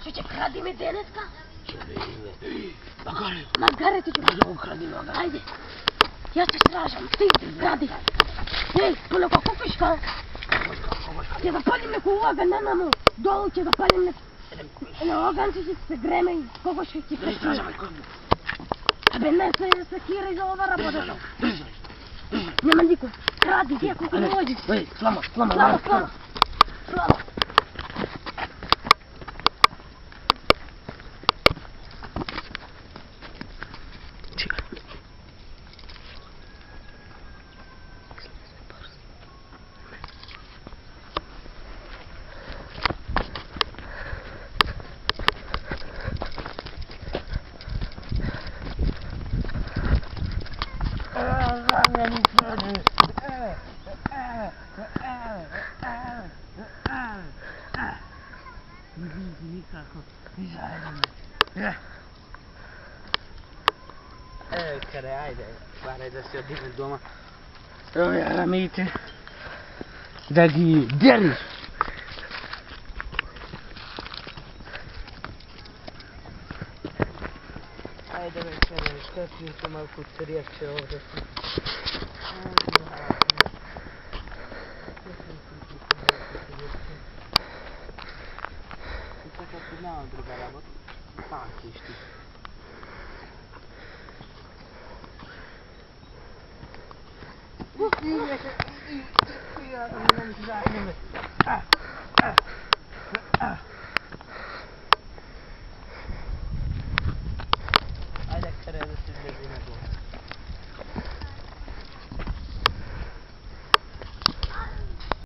Što će kradi mi denetka? Magare ti ću. Ajde ukradi Magare. Ajde. Ja te stražam, ti kradi. Ej, puno kako kuška. Će da palim neku ogan na namu. Dolu će da palim neku. Na ogan će se greme i kokoška će se Stražavaj kožbu. Абе, не се кира за ова работа. Нема никој. Кради, ти ако не можеш. Ей, слама. Слама. Nikako, ni zajedno. Kare, ajde, baraj da se odignem doma. Evo ja ramite, da gi deliš. Ajde večere, štetnim se malko crjevče ovdje. Kako nemam druga rabota, pakiš ti. Ja ne mogu zajedno me.